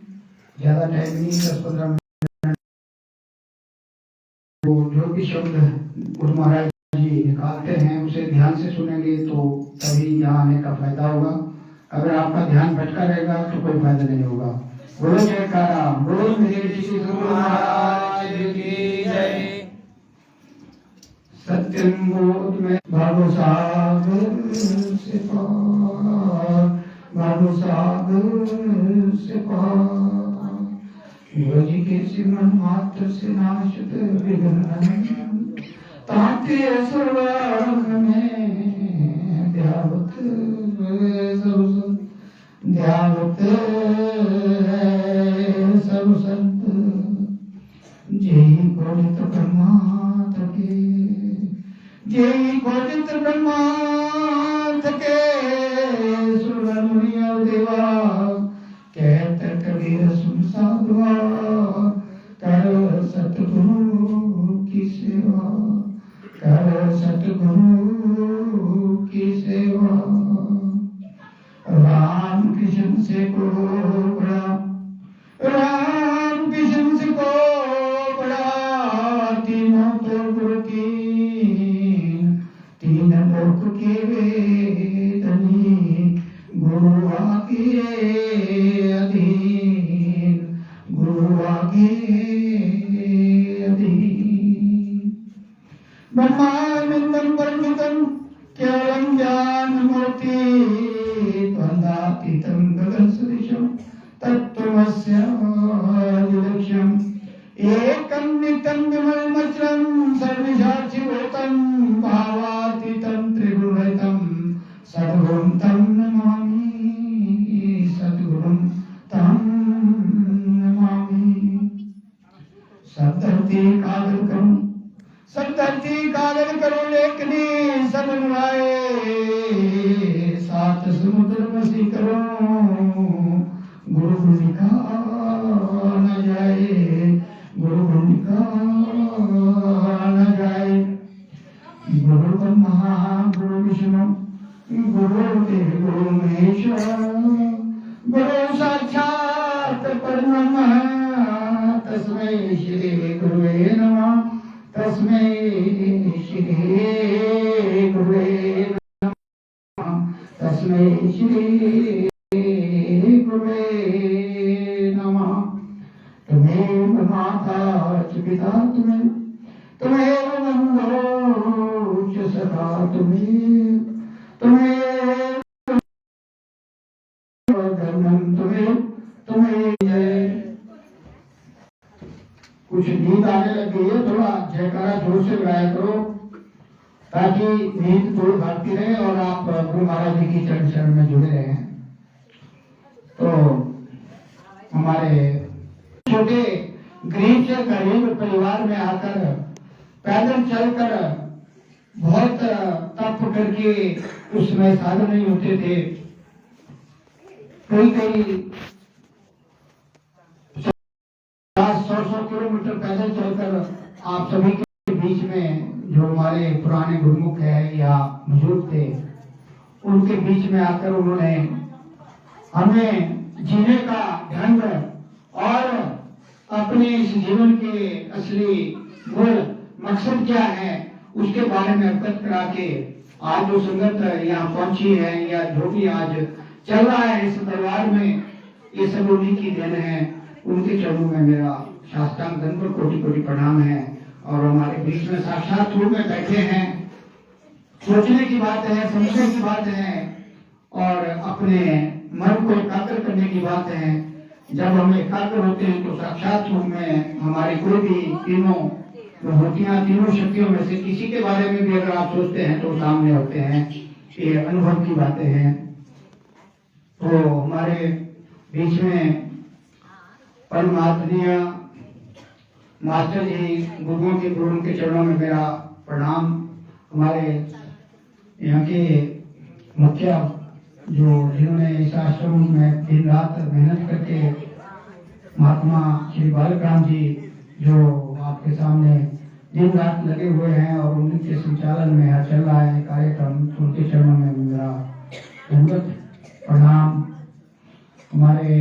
ज्यादा टाइम नहीं, 10-15 मिनट। तो जो भी शब्द गुरु महाराज जी निकालते हैं उसे ध्यान से सुनेंगे तो तभी यहाँ आने का फायदा होगा। अगर आपका ध्यान भटका रहेगा तो कोई फायदा नहीं होगा। बोलो जयकारा, बोलो मेरे श्री गुरु महाराज की जय। सत्यम बोध में भव सागर से पार, भव सागर से पार, योगी के सिमरन मात्र से नाशत विघ्न, ताते सर्वांग में ध्यावत ध्यावत सर्व संत, जय घोषित ब्रह्मा थके, जय घोषित ब्रह्मा थके, सुर मुनिया देवा, कहते कबीर सुन साधुआ, कर सतगुरु की सेवा, कर सतगुरु की सेवा। राम कृष्ण से को बड़ा, राम कृष्ण से को बड़ा, तीनों तो गुरु की, तीन लोक के वेदनी, गुरु आगे अधीन, गुरु आगे अधीन। ब्रह्मानंदं परमितं केवलं ज्ञानमूर्ति, द्वंद्वातीतं गगनसदृशं तत्त्वमस्य विलक्ष्यम्, एकं नित्यं विमलमचलं सर्वसाक्षिभूतं, भावातीतं त्रिगुणरहितं सद्गुरुं तं नमामि, सद्गुरुं तं नमामि। सब धरती कागज करूं, सब धरती कागज करो लेखनी सब नुराए, सात समुद्र मसी करो गुरु भूमिका न जाए, गुरु भूमिका न जाए। गुरु ब्रह्मा गुरु विष्णु गुरुदेव महेश्वर, गुरु साक्षात परब्रह्म, तस्मै श्री गुरुवे नमः, तस्मै श्री गुरुवे नमः, तस्मै श्री गुरुवे नमः। तुम्हें माता च पिता तुम्हें, तुम्हें बंधो च सखा तुम्हें, तुम्हें धर्मं तुम्हें, तुम्हें जय। कुछ नींद आने लग गई है, थोड़ा जयकारा जोर से गाया करो ताकि नींद थोड़ी भागती रहे और आप गुरु महाराज जी की चरण शरण में जुड़े रहे। तो हमारे छोटे गरीब से गरीब परिवार में आकर पैदल चलकर बहुत तप करके, उसमें साधन नहीं होते थे, कई कई 100 किलोमीटर पैदल चलकर आप सभी के बीच में जो हमारे पुराने गुरुमुख है या बुजुर्ग थे, उनके बीच में आकर उन्होंने हमें जीने का ढंग और अपने इस जीवन के असली मूल मकसद क्या है उसके बारे में अवगत करा के आज जो संगत यहाँ पहुंची है या जो भी आज चल रहा है इस दरबार में, ये सब उन्हीं की देन है। उनके चरणों में मेरा साष्टांग दंड कोटि कोटि प्रणाम है। और हमारे बीच में साक्षात रूप में बैठे हैं, सोचने की बात है, समझने की बात है और अपने मन को एकाग्र करने की बात है। जब हम एकाग्र होते हैं तो साक्षात रूप में हमारे कोई भी तीनों विभूतियां, तीनों शक्तियों में से किसी के बारे में भी अगर आप सोचते हैं तो सामने होते हैं। ये अनुभव की बातें हैं। तो हमारे बीच में परम आदरणीय मास्टर जी गुरुओं के गुरु के चरणों में मेरा प्रणाम। हमारे यहाँ के मुखिया जो जिन्होंने इस आश्रम में दिन रात मेहनत करके, महात्मा श्री बालक राम जी जो आपके सामने दिन रात लगे हुए हैं और उनके संचालन में चल रहा है कार्यक्रम, तो उनके चरणों में मेरा दंडवत प्रणाम। हमारे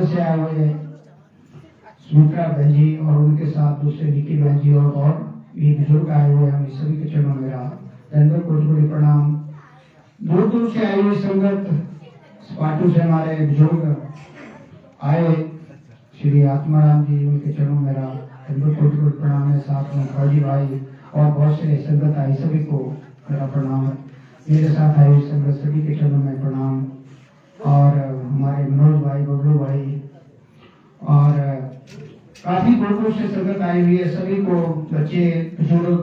से आए हुए सुमित्रा बहन जी और उनके साथ दूसरे विकी बहन जी और भी बुजुर्ग आए हुए, हम सभी के चरणों में मेरा दंडवत कोटि प्रणाम। दूर दूर से आई हुई संगत, पाटू से हमारे बुजुर्ग आए श्री आत्माराम जी, उनके चरणों में मेरा दंडवत कोटि प्रणाम है। साथ में फौजी भाई और बहुत से संगत आई, सभी को मेरा प्रणाम है। मेरे साथ आई हुई संगत सभी के चरणों में प्रणाम। और हमारे मनोज भाई, बबलू भाई और काफी दूर दूर से संगत आई हुई है, सभी को, बच्चे, बुजुर्ग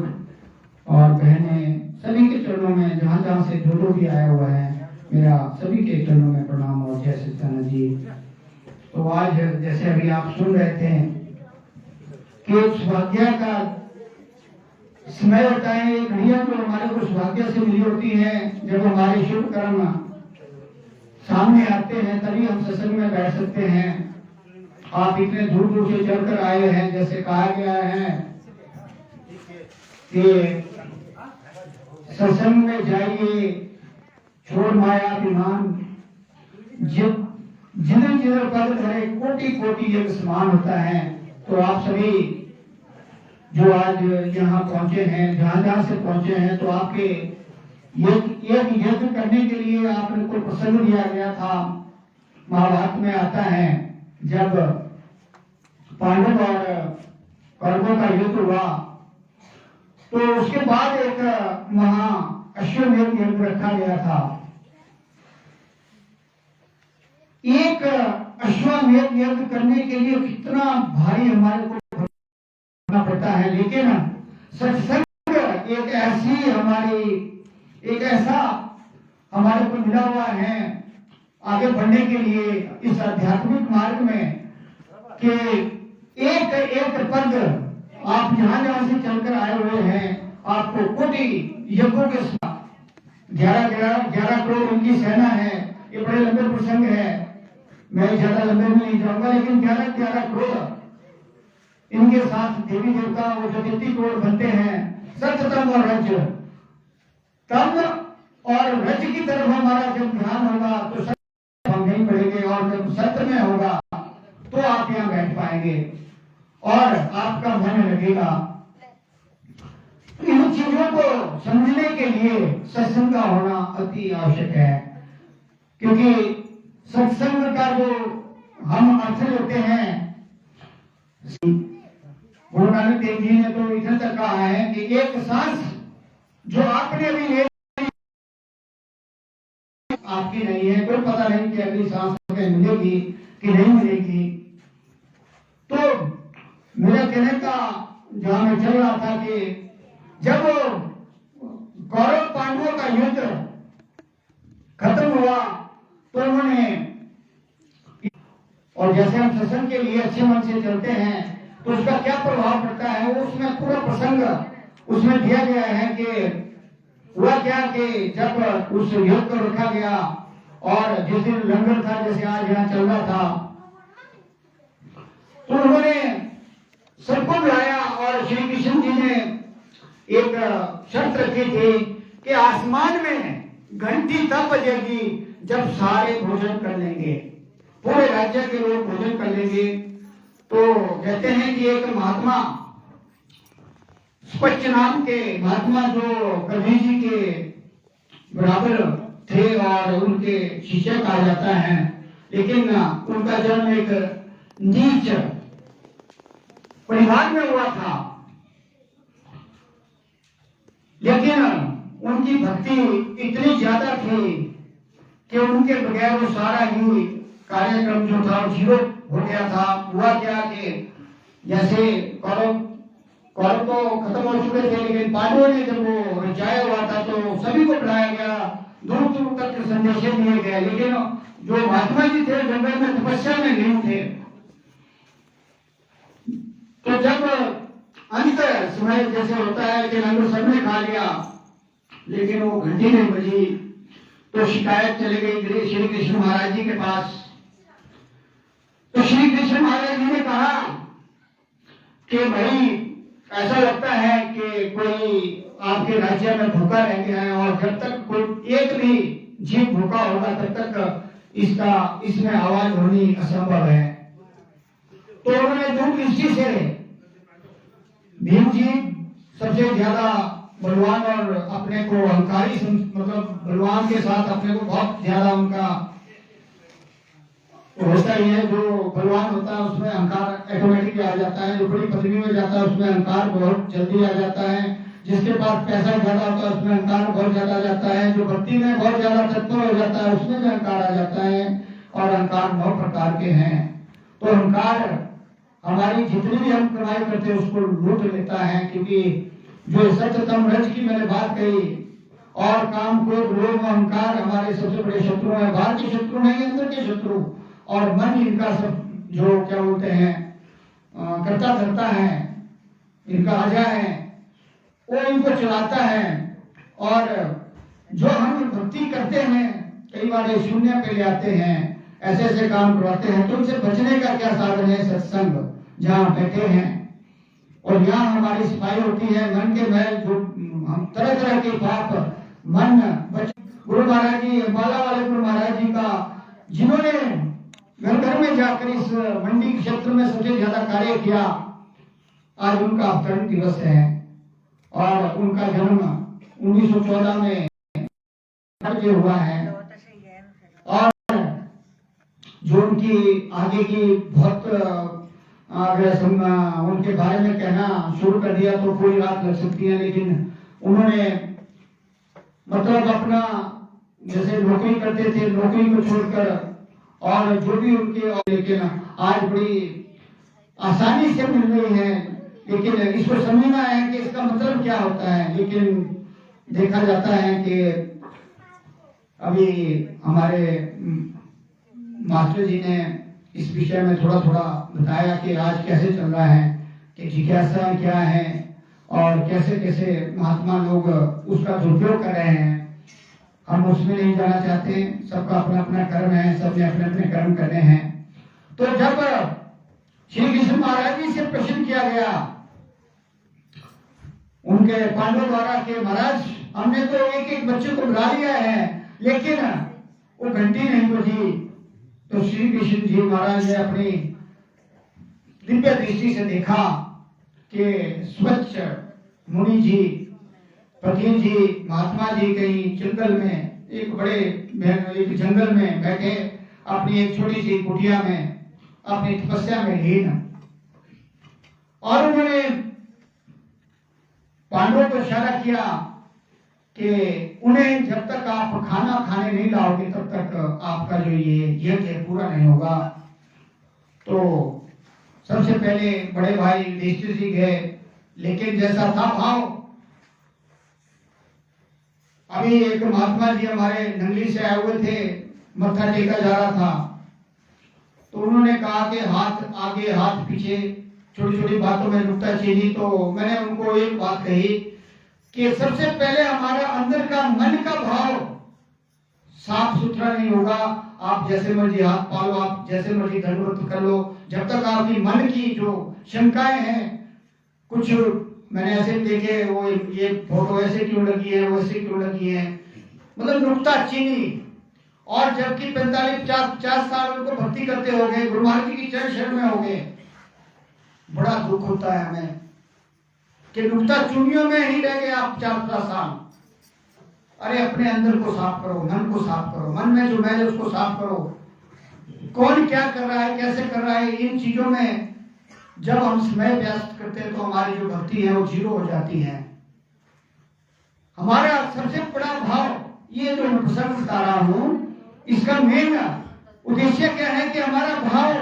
और बहनें, सभी के चरणों में जहाँ जहाँ से जो भी आया हुआ है, मेरा सभी के चरणों में प्रणाम और जय सच्चिदानंद जी। तो आज जैसे अभी आप सुन रहे थे कि सौभाग्य का समय होता है, एक घड़िया जो हमारे को सौभाग्य से मिली होती है, जब हमारे शुभ कर्म सामने आते हैं तभी हम सत्संग में बैठ सकते हैं। आप इतने दूर दूर से चलकर आए हैं, जैसे कहा गया है कि सत्संग में जाइए छोड़ माया अभिमान, जिधर जिधर पद धरे कोटि कोटि यज्ञ समान होता है। तो आप सभी जो आज यहाँ पहुंचे हैं, जहां जहां से पहुंचे हैं, तो आपके यज्ञ करने के लिए आपने को प्रसंग दिया गया था। महाभारत में आता है जब पांडव और कौरवों का युद्ध हुआ, तो उसके बाद एक महा अश्वमेध यज्ञ रखा गया था। एक अश्वमेध यज्ञ करने के लिए कितना भारी हमारे को करना पड़ता है, लेकिन सत्संग एक ऐसा हमारे को मिला हुआ है आगे बढ़ने के लिए इस आध्यात्मिक मार्ग में, कि एक एक पद आप जहां जहां से चलकर आए हुए हैं, आपको कोटि यज्ञों के साथ 11 करोड़ उनकी सेना है। ये बड़े लंबे प्रसंग है, मैं ज्यादा लंबे में नहीं जाऊंगा, लेकिन 11 करोड़ इनके साथ देवी देवता वो जो 33 करोड़ बनते हैं, सत्यतम और रज, तम और रज की तरफ हमारा जब ध्यान होगा तो सत्य हम नहीं बढ़ेंगे, और जब सत्य में होगा तो आप यहाँ बैठ पाएंगे और आपका मन लगेगा। इन चीजों को समझने के लिए सत्संग का होना अति आवश्यक है, क्योंकि सत्संग का जो हम अर्थ लेते हैं, गुरु नानक देव जी ने तो इधर तक कहा है कि एक सांस जो आपने अभी ले आपकी नहीं है, कोई पता नहीं कि अगली सांस मिलेगी कि नहीं मिलेगी। तो मेरा कहने का जहां मैं चल रहा था कि जब कौरव पांडवों का युद्ध खत्म हुआ तो उन्होंने, और जैसे हम सत्संग के लिए अच्छे मन से चलते हैं तो उसका क्या प्रभाव पड़ता है, वो उसमें पूरा प्रसंग उसमें दिया गया है कि हुआ क्या कि जब उस युद्ध को रखा गया और जिस दिन लंगर था, जैसे आज यहाँ चल रहा था, तो उन्होंने सबको बुलाया और श्री कृष्ण जी ने एक शर्त रखी थी कि आसमान में घंटी तब बजेगी जब सारे भोजन कर लेंगे, पूरे राज्य के लोग भोजन कर लेंगे। तो कहते हैं कि एक महात्मा स्पष्ट नाम के महात्मा जो कबीर जी के बराबर थे और उनके शिष्य कहा जाता है, लेकिन उनका जन्म एक नीच परिवार में हुआ था, लेकिन उनकी भक्ति इतनी ज्यादा थी कि उनके बगैर वो सारा ही कार्यक्रम जो था जीरो हो गया था। हुआ क्या कि जैसे कौरव तो खत्म हो चुके थे, लेकिन पांडवों ने जब वो रचाया हुआ था तो सभी को बुलाया गया, दूर दूर तक संदेश दिए गए, लेकिन जो महात्मा जी थे जंगल में तपस्या में लीन थे। तो जब अंत समय जैसे होता है कि लंगर सबने खा लिया, लेकिन वो घंटी नहीं बजी, तो शिकायत चली गई श्री कृष्ण महाराज जी के पास। तो श्री कृष्ण महाराज जी ने कहा कि भाई ऐसा लगता है कि कोई आपके राज्य में भूखा रह गया है, और जब तक कोई एक भी जीव भूखा होगा तब तक इसमें आवाज होनी असंभव है। तो उन्होंने दूरदृष्टि से भीम जी सबसे ज्यादा बलवान और अपने को अहंकारी मतलब बलवान के साथ अपने को बहुत ज्यादा उनका होता ही है। जो बलवान होता है उसमें अहंकार ऑटोमेटिक आ जाता है, जो बड़ी पदवी में जाता है उसमें अहंकार बहुत जल्दी आ जाता है, जिसके पास पैसा ज्यादा होता है उसमें अहंकार बहुत ज्यादा आ जाता है, जो भक्ति में बहुत ज्यादा तत्पर हो जाता है उसमें भी अहंकार आ जाता है। और अहंकार 9 प्रकार के हैं। तो अहंकार हमारी जितनी भी हम कमाई करते हैं उसको लूट लेता है, क्योंकि जो सत्यतम रज की मैंने बात कही, और काम क्रोध लोभ अहंकार हमारे सबसे बड़े शत्रु हैं। बाहर के शत्रु नहीं, अंदर के शत्रु। और मन इनका सब जो क्या बोलते हैं करता धरता है, इनका राजा है, वो इनको चलाता है। और जो हम भक्ति करते हैं कई बार ये शून्य पे ले आते हैं, ऐसे ऐसे काम करवाते हैं। तो इनसे बचने का क्या साधन है? सत्संग, जहाँ बैठे हैं और यहाँ हमारी सफाई होती है। मन के मैल जो हम तरह तरह के पाप मन गुरु महाराज जी, अम्बाला वाले गुरु महाराज जी का, जिन्होंने घर घर में जाकर इस मंडी क्षेत्र में सबसे ज्यादा कार्य किया, आज उनका अवतरण दिवस है। और उनका जन्म 1914 में हुआ है। और जो उनकी आगे की बहुत अगर उनके बारे में कहना शुरू कर दिया तो पूरी रात लग सकती है, लेकिन उन्होंने मतलब अपना जैसे नौकरी करते थे, नौकरी को छोड़कर और जो भी उनके, लेकिन आज बड़ी आसानी से मिल रही है। लेकिन इसको समझना है कि इसका मतलब क्या होता है। लेकिन देखा जाता है कि अभी हमारे मास्टर जी ने इस विषय में थोड़ा थोड़ा बताया कि आज कैसे चल रहा है, कि जिज्ञासा क्या है और कैसे कैसे महात्मा लोग उसका दुरुपयोग कर रहे हैं। हम उसमें नहीं जाना चाहते, सबका अपना अपना कर्म है, सबने अपने अपने कर्म करने हैं। तो जब श्री कृष्ण महाराज जी से प्रश्न किया गया उनके पांडव द्वारा के महाराज हमने तो एक एक बच्चे को बुला लिया है लेकिन वो घंटी नहीं बजी, तो श्री कृष्ण जी महाराज ने अपनी दिव्य दृष्टि से देखा कि स्वच्छ मुनि जी, फकीर जी, महात्मा जी कहीं जंगल में एक जंगल में बैठे अपनी एक छोटी सी कुटिया में अपनी तपस्या में लीन, और उन्होंने पांडवों को इशारा किया कि उन्हें जब तक आप खाना खाने नहीं लाओगे तब तक आपका जो ये यज्ञ पूरा नहीं होगा। तो सबसे पहले बड़े भाई युधिष्ठिर जी गए, लेकिन जैसा था भाव, अभी एक महात्मा जी हमारे नंगली से आए हुए थे, मत्था टेका जा रहा था, तो उन्होंने कहा कि हाथ आगे हाथ पीछे, छोटी छोटी बातों में नुक्ताचीनी। तो मैंने उनको एक बात कही कि सबसे पहले हमारा अंदर का मन का भाव साफ सुथरा नहीं होगा। आप जैसे मर्जी हाथ पालो, आप जैसे मर्जी दंडवत कर लो, जब तक आपकी मन की जो शंकाएं हैं, कुछ मैंने ऐसे देखे, वो ये फोटो ऐसे क्यों लगी है, वैसे क्यों लगी है, मतलब नुक्ताचीनी। और जबकि 45-50 साल उनको भक्ति करते हो गए, गुरु महाराज जी की चरण शरण में हो गए, बड़ा दुख होता है हमें कि नुक्ताचीनियों में ही रह गए आप 4-5 साल। अरे अपने अंदर को साफ करो, मन को साफ करो, मन में जो मैल है उसको साफ करो। कौन क्या कर रहा है, कैसे कर रहा है, इन चीजों में जब हम समय व्यस्त करते हैं तो हमारी जो भक्ति है वो जीरो हो जाती है। हमारा सबसे बड़ा भाव, ये जो मैं प्रसंग बता रहा हूं, इसका मेन उद्देश्य क्या है कि हमारा भाव,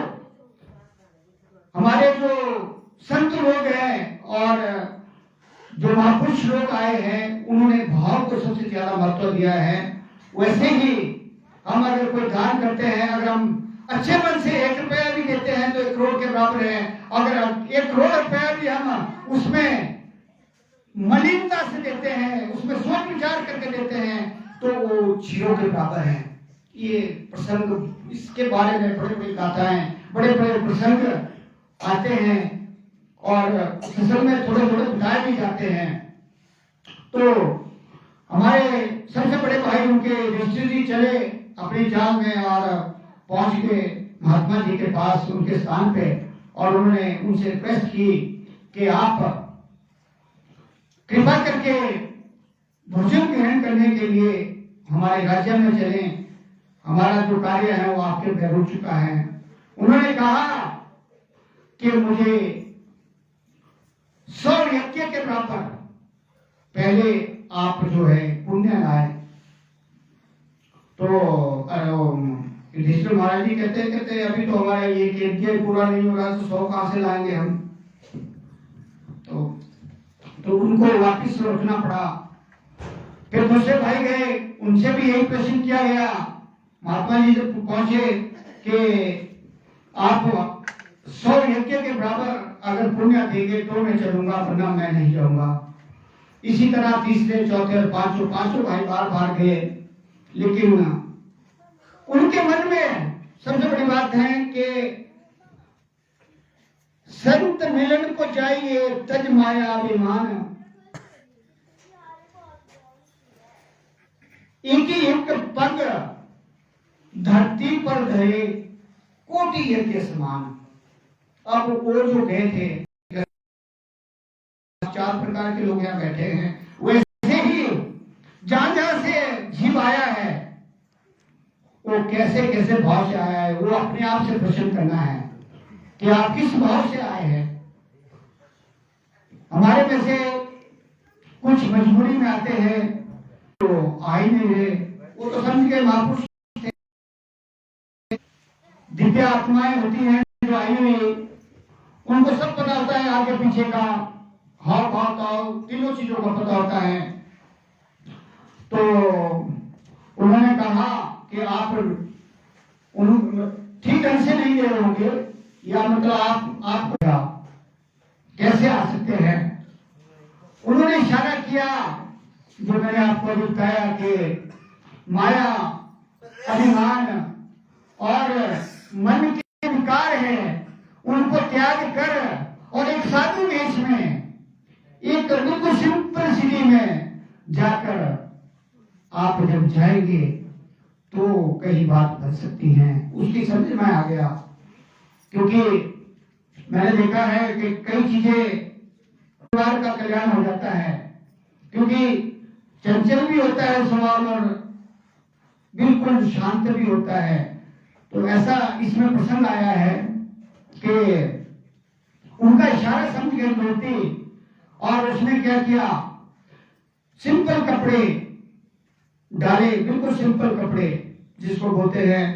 हमारे जो संत लोग हैं और जो महापुरुष लोग आए हैं, उन्होंने भाव को सबसे ज्यादा महत्व दिया है। वैसे ही हम अगर कोई दान करते हैं, अगर हम अच्छे मन से 1 रुपया भी देते हैं तो 1 करोड़ के बराबर है। अगर 1 करोड़ रुपया भी हम उसमें मलिनता से देते हैं, उसमें सोच विचार करके देते हैं, तो वो 0 के बराबर है। ये प्रसंग, इसके बारे में बड़े बड़े गाथाएं, बड़े बड़े प्रसंग आते हैं और असल में थोड़े थोड़े बताए भी जाते हैं। तो हमारे सबसे बड़े भाई उनके युधिष्ठिर जी चले अपनी जान में और पहुंच के महात्मा जी के पास, उनके स्थान पे, और उन्होंने उनसे रिक्वेस्ट की कि आप कृपा करके भोजन ग्रहण करने के लिए हमारे राज्य में चलें, हमारा जो कार्य है वो आपके पैर हो चुका है। उन्होंने कहा कि मुझे 100 यज्ञ के बराबर पहले आप जो है पुण्य लाए। तो युधिष्ठिर महाराज जी कहते अभी तो हमारा ये यज्ञ पूरा नहीं हो रहा, तो 100 कहां से लाएंगे हम। तो उनको वापिस सोचना पड़ा। फिर दूसरे भाई गए, उनसे भी यही प्रश्न किया गया। महात्मा जी जब पहुंचे कि आप 100 यज्ञ के बराबर अगर पुण्य देंगे तो मैं चलूंगा, वरना मैं नहीं जाऊंगा। इसी तरह तीसरे, चौथे और पांचों भाई बार बार गए, लेकिन उनके मन में सबसे बड़ी बात है कि संत मिलन को चाहिए तज माया अभिमान, एक पग धरती पर धरे कोटि यज्ञ समान। अब वो जो गए थे, 4 प्रकार के लोग यहाँ बैठे हैं, वैसे ही जहां जहां से जीव आया है वो कैसे कैसे भाव से आया है, वो अपने आप से प्रश्न करना है कि आप किस भाव से आए हैं। हमारे में से कुछ मजबूरी में आते हैं तो आ ही नहीं रहे, वो तो समझ के महापुरुष दिव्य आत्माएं होती हैं जो आई हुई, उनको सब पता होता है, आगे पीछे का हाव भाव ताव तीनों चीजों का पता होता है। तो उन्होंने कहा कि आप ठीक ढंग से नहीं गए होंगे, या मतलब आप कैसे आ सकते हैं। उन्होंने इशारा किया जो मैंने आपको अभी बताया कि माया, अभिमान और मन के विकार है, उनको त्याग कर और एक साधु वेश में, एक बिल्कुल सिंपल सिटी में जाकर आप जब जाएंगे तो कई बात बन सकती हैं। उसकी समझ में आ गया, क्योंकि मैंने देखा है कि कई चीजें परिवार का कल्याण हो जाता है, क्योंकि चंचल भी होता है स्वभाव और बिल्कुल शांत भी होता है। तो ऐसा इसमें प्रसंग आया है कि उनका इशारा समझ गई मूर्ति, और उसने क्या किया, सिंपल कपड़े डाले, बिल्कुल सिंपल कपड़े जिसको बोलते हैं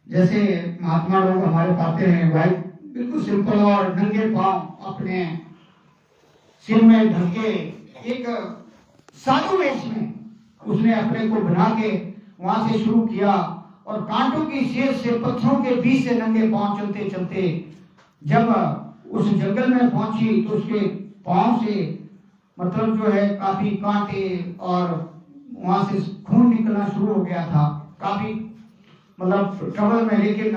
जैसे महात्मा लोग हमारे पाते हैं, भाई बिल्कुल सिंपल, और नंगे पांव अपने सिर में ढके एक साधु वेश में उसने अपने को बना के वहां से शुरू किया, और कांटों की शेर से पत्थरों के बीच से नंगे पांव चलते चलते जब उस जंगल में पहुंची तो उसके पांव से मतलब जो है काफी कांटे और वहां से खून निकलना शुरू हो गया था, काफी मतलब ट्रबल में। लेकिन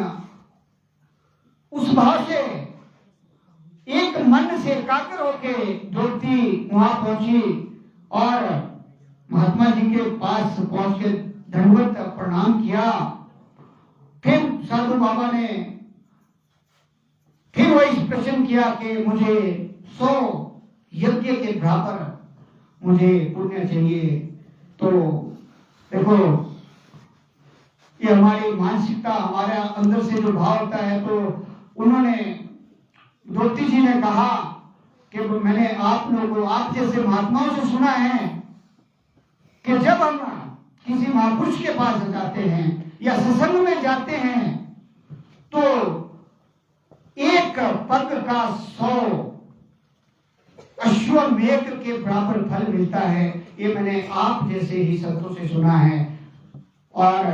उस भाव से एक मन से एकाग्र होके द्रौपदी वहां पहुंची और महात्मा जी के पास पहुंच के दंडवत प्रणाम किया। फिर साधु बाबा ने फिर वही प्रश्न किया कि मुझे 100 यज्ञ के बराबर मुझे पुण्य चाहिए। तो देखो, ये हमारी मानसिकता, हमारे अंदर से जो भाव होता है, तो उन्होंने द्रौपदी जी ने कहा कि मैंने आप लोगों, आप जैसे महात्माओं से सुना है कि जब हम किसी महापुरुष के पास जाते हैं या सत्संग में जाते हैं तो एक पग का 100 अश्वमेध के बराबर फल मिलता है। ये मैंने आप जैसे ही संतों से सुना है, और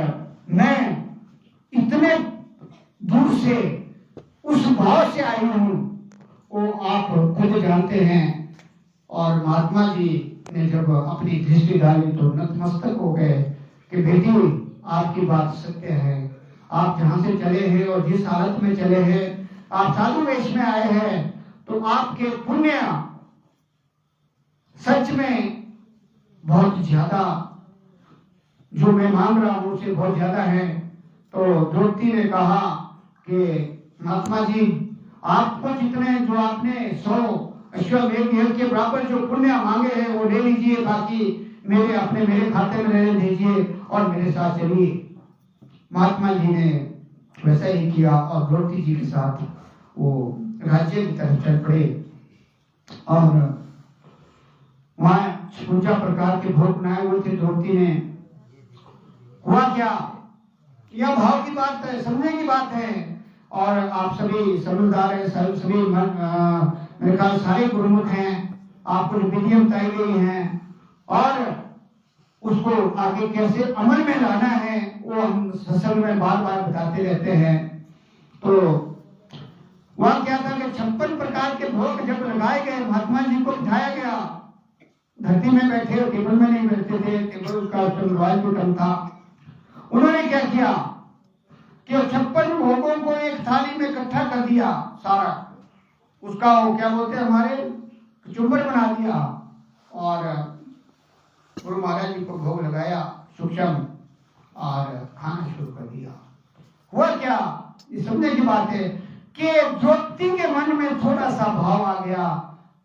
मैं इतने दूर से उस भाव से आई हूं, वो आप खुद जानते हैं। और महात्मा जी ने जब अपनी दृष्टि डाली तो नतमस्तक हो गए कि बेटी, आपकी बात सत्य है, आप जहां से चले हैं और जिस हालत में चले हैं, आप साधु वेश में आए हैं, तो आपके पुण्य सच में बहुत ज्यादा, जो मैं मांग रहा हूं उससे बहुत ज्यादा है। तो द्रौपदी ने कहा कि महात्मा जी, आपको जितने जो आपने 100 अश्वमेध यज्ञ के बराबर जो पुण्य मांगे हैं वो ले लीजिए, बाकी मेरे खाते में ले दीजिए और मेरे साथ चलिए। महात्मा जी ने वैसा ही किया और द्रौपदी जी के साथ वो राज्य की तरफ चल पड़े। और वहां 56 प्रकार के भोग बनाए हुए थे द्रौपदी ने। हुआ क्या, यह भाव की बात है, समझने की बात है। और आप सभी समझदार हैं, सभी मेरे ख्याल सारे गुरुमुख हैं, आपको जो विधियां बताई गई हैं और उसको आगे कैसे अमल में लाना है वो हम सत्संग में बार बार बताते रहते हैं। तो वह क्या था कि 56 प्रकार के भोग जब लगाए गए, महात्मा जी को बिठाया गया, धरती में बैठे, टेबल में नहीं बैठते थे, टेबल का रॉयल भी कम था। उन्होंने क्या किया कि 56 भोगों को एक थाली में इकट्ठा कर दिया सारा, उसका वो क्या बोलते हैं हमारे चुम्बर बना दिया और गुरु महाराज जी को भोग लगाया सूक्ष्म और खाना शुरू कर दिया। हुआ क्या, ये समझने की बात है कि द्रौपदी के मन में थोड़ा सा भाव आ गया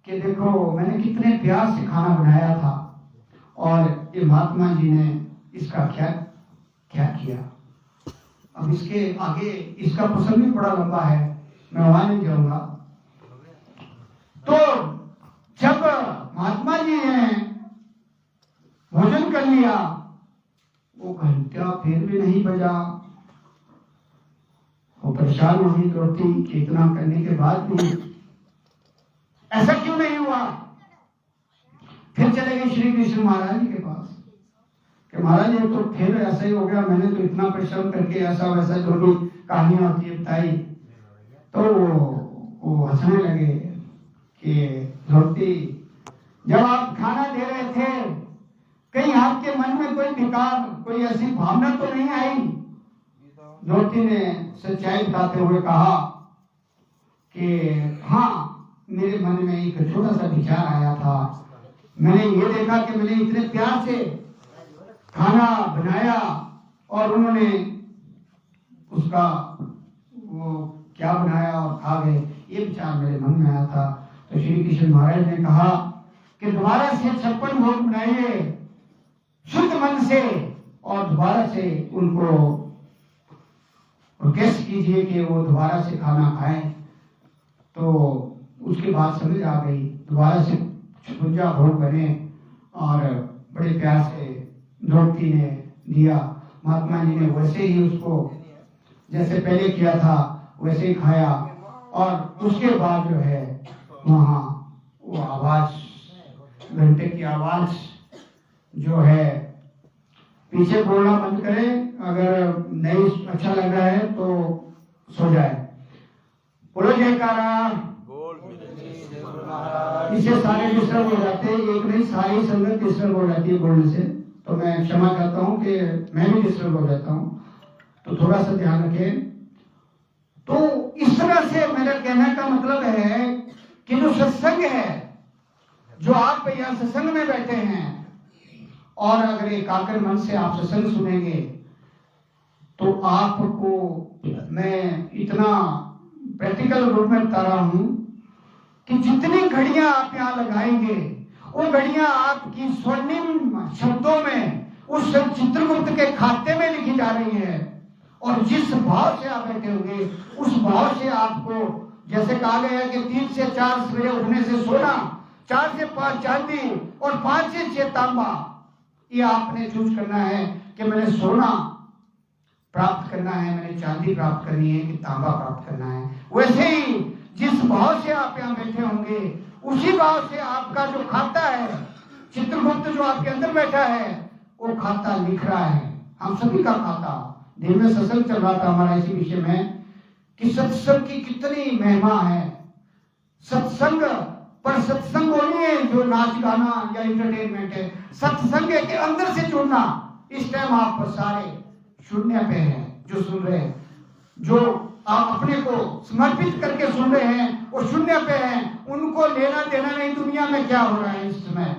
कि देखो मैंने कितने प्यार से खाना बनाया था और ये महात्मा जी ने इसका क्या किया। अब इसके आगे इसका प्रसंग भी बड़ा लंबा है, मैं वहां नहीं जाऊंगा। तो जब महात्मा जी ने भोजन कर लिया, वो घंटा फिर भी नहीं बजा। वो परेशान हो गई द्रौपदी कि इतना करने के बाद भी ऐसा क्यों नहीं हुआ। फिर चले गए श्री कृष्ण महाराज जी के पास कि महाराज ये तो फिर ऐसा ही हो गया, मैंने तो इतना परिश्रम करके ऐसा वैसा जो भी कहानियां होती है बताई। तो वो हंसने लगे कि द्रौपदी, जब आप खाना दे रहे थे कहीं आपके मन में कोई विकार, कोई ऐसी भावना तो नहीं आई। द्रौपदी ने सच्चाई बताते हुए कहा कि हाँ, मेरे मन में एक छोटा सा विचार आया था। मैंने ये देखा कि मैंने इतने प्यार से खाना बनाया और उन्होंने उसका वो क्या बनाया और खा गए, ये विचार मेरे मन में आया था। तो श्री कृष्ण महाराज ने कहा कि दोबारा से 56 भोग बनाइए शुद्ध मन से और दोबारा से उनको रिक्वेस्ट कीजिए कि वो दोबारा से खाना खाएं। तो उसके बाद समझ आ गई, दोबारा से 56 भोग बने और बड़े प्यार से द्रौपदी ने दिया। महात्मा जी ने वैसे ही उसको जैसे पहले किया था वैसे ही खाया और उसके बाद जो है वहाँ वो आवाज, घंटे की आवाज जो है, पीछे बोलना बंद करें, अगर नहीं अच्छा लग रहा है तो सो जाए। बोलो जयकारा। इससे सारे डिस्टर्ब हो जाते हैं, एक नहीं सारी संगत डिस्टर्ब हो जाती है बोलने से। तो मैं क्षमा चाहता हूँ कि मैं भी डिस्टर्ब हो जाता हूँ, तो थोड़ा सा ध्यान रखें। तो इस तरह से मेरा कहने का मतलब है कि जो सत्संग है, जो आप यहाँ सत्संग में बैठे हैं और अगर एकाग्र मन से आप सत्संग सुनेंगे तो आपको मैं इतना प्रैक्टिकल रूप में बता रहा हूं कि जितनी घड़ियां आप यहाँ लगाएंगे वो घड़ियां आपकी स्वर्णिम शब्दों में उस चित्रगुप्त के खाते में लिखी जा रही है। और जिस भाव से आप बैठे होंगे उस भाव से आपको, जैसे कहा गया है कि 3 से 4 सवेरे उठने से सोना, 4 से 5 चांदी और 5 से 6 तांबा, ये आपने चूज करना है कि मैंने सोना प्राप्त करना है, मैंने चांदी प्राप्त करनी है कि तांबा प्राप्त करना है। वैसे ही जिस भाव से आप यहाँ बैठे होंगे उसी भाव से आपका जो खाता है, चित्रगुप्त जो आपके अंदर बैठा है वो खाता लिख रहा है। हम सभी का खाता, दिन में सत्संग चल रहा था हमारा इसी विषय में कि सत्संग की कितनी महिमा है। सत्संग पर सत्संग वो नहीं है जो नाच गाना या इंटरटेनमेंट है, सत्संग के अंदर से जुड़ना। इस टाइम आप सारे शून्य पे हैं जो सुन रहे हैं, जो आप अपने को समर्पित करके सुन रहे हैं वो शून्य पे हैं, उनको लेना देना नहीं दुनिया में क्या हो रहा है इस समय।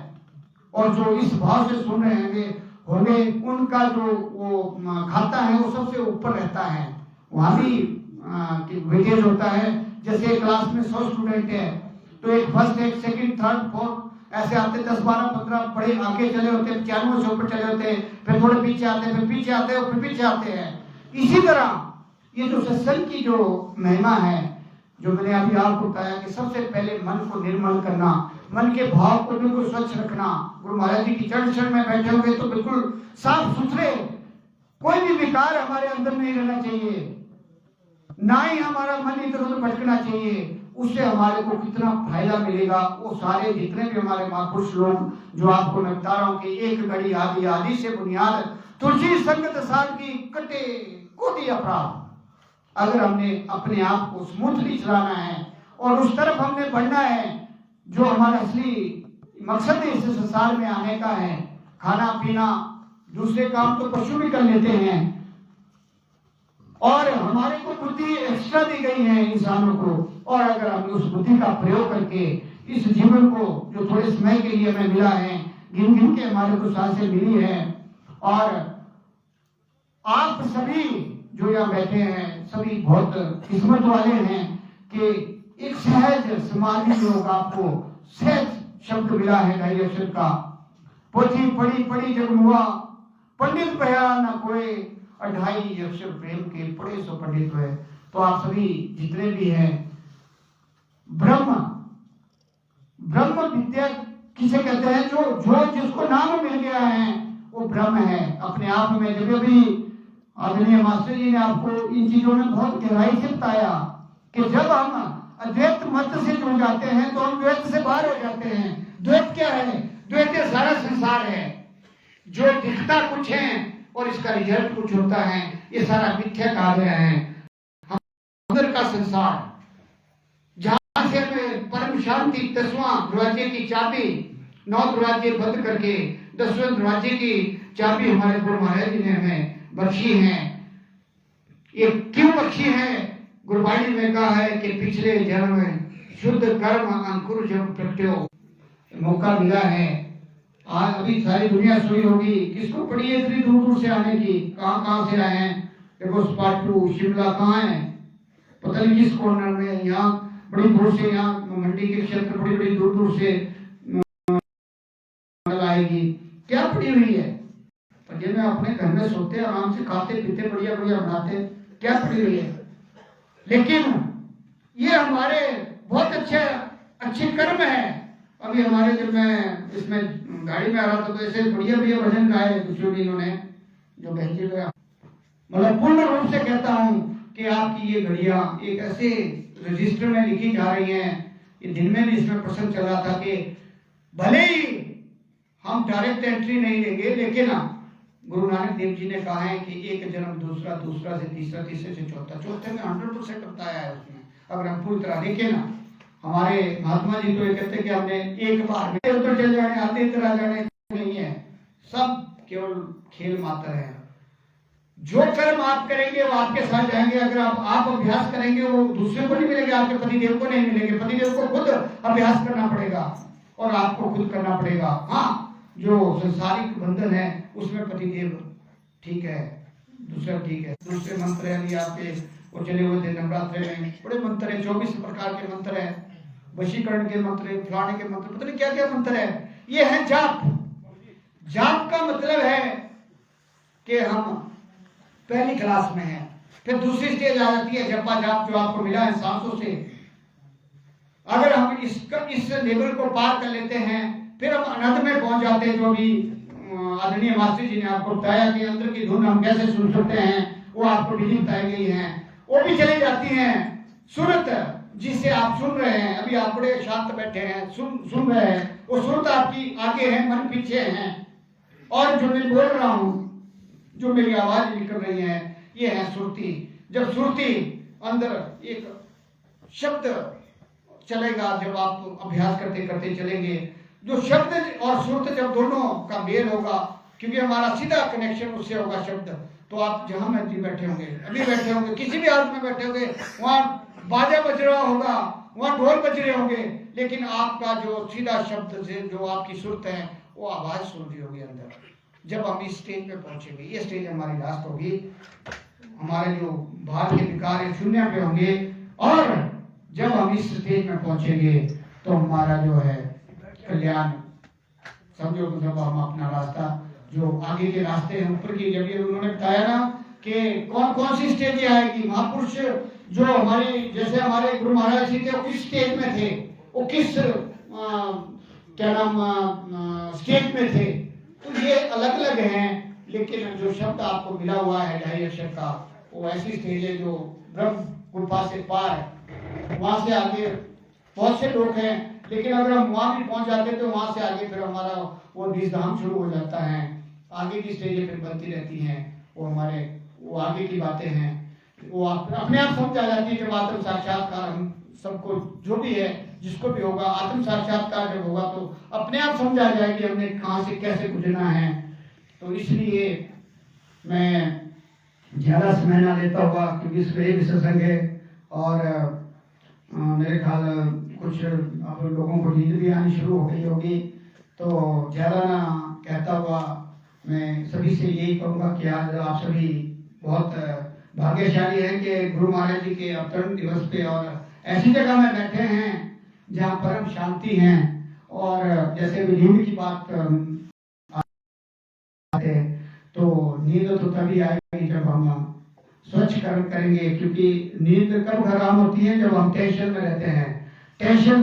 और जो इस भाव से सुन रहे होंगे उनका जो वो खाता है वो सबसे ऊपर रहता है, वहां भी वेटेज होता है। जैसे क्लास में 100 स्टूडेंट है तो एक फर्स्ट, एक सेकंड, थर्ड, फोर्थ ऐसे आते 10, 12, 15 बड़े आगे चले होते हैं, 95 से ऊपर चले होते हैं, फिर थोड़े पीछे आते हैं, फिर पीछे आते हैं और फिर पीछे आते हैं। इसी तरह ये जो सत्संग की जो महिमा है, जो मैंने अभी आपको बताया कि सबसे पहले मन को निर्मल करना, मन के भाव को बिल्कुल स्वच्छ रखना। गुरु महाराज जी की चरण शरण में बैठे होंगे तो बिल्कुल साफ सुथरे, कोई भी विकार हमारे अंदर नहीं रहना चाहिए, ना ही हमारा मन इधर उधर भटकना चाहिए। उससे हमारे को कितना फायदा मिलेगा, वो सारे जितने भी हमारे महापुरुष लोग जो आपको मैं बता रहा हूँ कि एक घड़ी आदि, आदि से बुनियाद, तुलसी संगत साल की कटे कोटि अपराध। अगर हमने अपने आप को स्मूथली चलाना है और उस तरफ हमने बढ़ना है जो हमारा असली मकसद है इस संसार में आने का है, खाना पीना, दूसरे काम तो पशु भी कर लेते हैं, और हमारे को बुद्धि एक्स्ट्रा दी गई है इंसानों को, और अगर हम उस बुद्धि का प्रयोग करके इस जीवन को जो थोड़े समय के लिए हमें मिला है, गिन गिन के हमारे को सांसें मिली है, और आप सभी जो यहाँ बैठे हैं सभी बहुत किस्मत वाले हैं कि एक सहज समाधि योग आपको सहज शब्द मिला है ढाई अक्षर का। पोथी पढ़ी पढ़ी जग हुआ, पंडित भया न कोई, 2.5 अक्षर प्रेम के पढ़े सो पंडित हुए। तो आप सभी जितने भी हैं, ब्रह्म विद्या किसे कहते हैं? जो जिसको नाम मिल गया है वो ब्रह्म है अपने आप में। जब भी आदरणीय मास्टर जी ने आपको इन चीजों में बहुत गहराई से बताया कि जब हम अद्वैत मत से जुड़ जाते हैं तो हम द्वैत से बाहर हो जाते हैं। द्वैत क्या है? द्वैत सारा संसार है, जो दिखता कुछ है और इसका रिजल्ट कुछ होता है, ये सारा मिथ्या कहा गया है। अंदर का संसार जहां से हमें परम शांति 10वां दरवाजे की चाबी, 9 दरवाजे बंद करके 10वें दरवाजे की चाबी हमारे गुरु महाराज जी ने हमें बख्शी है। ये क्यों बख्शी है? गुरबाणी में कहा है कि पिछले जन्म में शुद्ध कर्म अंकुर जब प्रत्यो मौका मिला है। आज अभी सारी दुनिया सोई होगी, किसको पड़ी है इतनी दूर दूर से आने की? कहां से आए हैं? देखो स्पाटू शिमला कहाँ है, पता नहीं किस कॉर्नर में, यहाँ बड़ी दूर से, यहाँ मंडी के क्षेत्र बड़ी बड़ी दूर दूर से आएगी। क्या पड़ी हुई है? ये में अपने घर में सोते आराम से, खाते पीते, बढ़िया बढ़िया बनाते, क्या पड़ी हुई है? लेकिन ये हमारे बहुत अच्छे कर्म है। अभी हमारे जब मैं इसमें गाड़ी में आ रहा था तो ऐसे बढ़िया बढ़िया भजन गाए दूसरों ने, इन्होंने जो बहन गया। मतलब पूर्ण रूप से कहता हूँ कि आपकी ये घड़ियां एक ऐसे रजिस्टर में लिखी जा रही हैं। ये दिन में भी इसमें प्रसंग चल रहा था कि भले ही हम डायरेक्ट एंट्री नहीं लेंगे, लेकिन गुरु नानक देव जी ने कहा है कि एक जन्म दूसरा, दूसरा से तीसरा, तीसरे से चौथा, चौथे में 100% बताया है उसमें। अगर हम पूरी तरह देखें ना, हमारे महात्मा जी तो ये कहते हैं कि हमने एक बार में उधर चले जाने, आते इधर आ जाने नहीं है, सब केवल खेल मात्र है। जो कर्म आप करेंगे वो आपके साथ जाएंगे। अगर आप अभ्यास करेंगे वो दूसरे को नहीं मिलेंगे, आपके पतिदेव को नहीं मिलेंगे। पतिदेव को खुद अभ्यास करना पड़ेगा और आपको खुद करना पड़ेगा। हाँ, जो संसारिक बंधन है उसमें पतिदेव ठीक है, दूसरा ठीक है। दूसरे मंत्र है अभी आपके वो चले हुए थे नवरात्रे में, बड़े मंत्र है, 24 प्रकार के मंत्र है, वशीकरण के मंत्र, फलाने के मंत्र, पता नहीं क्या क्या मंत्र है। ये है जाप। जाप का मतलब है कि हम पहली क्लास में हैं, फिर दूसरी स्टेज आ जाती है जपा जाप, जो आपको मिला है सांसों से। अगर हम इस लेवल को पार कर लेते हैं फिर हम अनंत में पहुंच जाते हैं। जो भी आदरणीय मास्टर जी ने आपको बताया कि अंदर की धुन हम कैसे सुन सकते हैं, वो आपको विधि बताई गई है, वो भी चली जाती हैं। सुरत जिसे आप सुन रहे हैं, अभी आप बड़े शांत बैठे हैं, सुन रहे हैं, वो सुरत आपकी आगे है, मन पीछे है, और जो मैं बोल रहा हूँ, जो मेरी आवाज निकल रही है, ये है सुरती। जब सुरती अंदर एक शब्द चलेगा, जब आप अभ्यास करते करते चलेंगे, जो शब्द और सुरत जब दोनों का मेल होगा, क्योंकि हमारा सीधा कनेक्शन उससे होगा शब्द, तो आप जहां मर्जी बैठे होंगे, अभी बैठे होंगे, किसी भी हालत में बैठे होंगे, वहां बाजा बज रहा होगा, वहां ढोल बज रहे होंगे, लेकिन आपका जो सीधा शब्द से जो आपकी सुरत है वो आवाज सुन रही होगी अंदर। जब हम इस स्टेज पे पहुंचेंगे, ये स्टेज हमारी लास्ट होगी, हमारे जो भार के विकार है शून्य पे होंगे, और जब हम इस स्टेज में पहुंचेंगे तो हमारा जो है कल्याण समझो। तो जब हम अपना रास्ता जो आगे के रास्ते हैं ऊपर की, जब ये उन्होंने बताया ना कि कौन कौन सी स्टेज आएगी, महापुरुष जो हमारे जैसे हमारे गुरु महाराज जी थे वो किस स्टेज में थे, वो किस क्या नाम स्टेज में थे, तो ये अलग अलग हैं। लेकिन जो शब्द आपको मिला हुआ है 2.5 अक्षर का, वो ऐसी स्टेज है जो ब्रह्म कृपा से पार है। वहां से आगे बहुत से लोग हैं, लेकिन अगर हम वहां भी पहुंच जाते तो वहां से आगे फिर हमारा वो बीजधाम शुरू हो जाता है। आगे की स्टेजें फिर बनती रहती हैं, वो हमारे वो आगे की बातें हैं, वो अपने आप समझ आ जाती है। जब आत्म साक्षात्कार हम सबको जो भी है जिसको भी होगा, आत्म साक्षात्कार जब होगा तो अपने आप समझ आ जाए कि हमने कहाँ से कैसे गुजरना है। तो इसलिए मैं ज्यादा समय ना लेता हुआ, क्योंकि सवेरे भी सत्संग है और मेरे ख्याल कुछ अब लोगों को नींद भी आनी शुरू हो गई होगी, तो ज्यादा ना कहता हुआ मैं सभी से यही कहूँगा कि आज आप सभी बहुत भाग्यशाली हैं कि गुरु महाराज जी के अवतरण दिवस पे और ऐसी जगह में बैठे हैं जहाँ परम शांति है। और जैसे भी नींद की बात आते तो नींद तो तभी आएगी जब हम स्वच्छ कर्म करेंगे, क्योंकि नींद कब हराम होती है, जब हम टेंशन में रहते हैं। टेंशन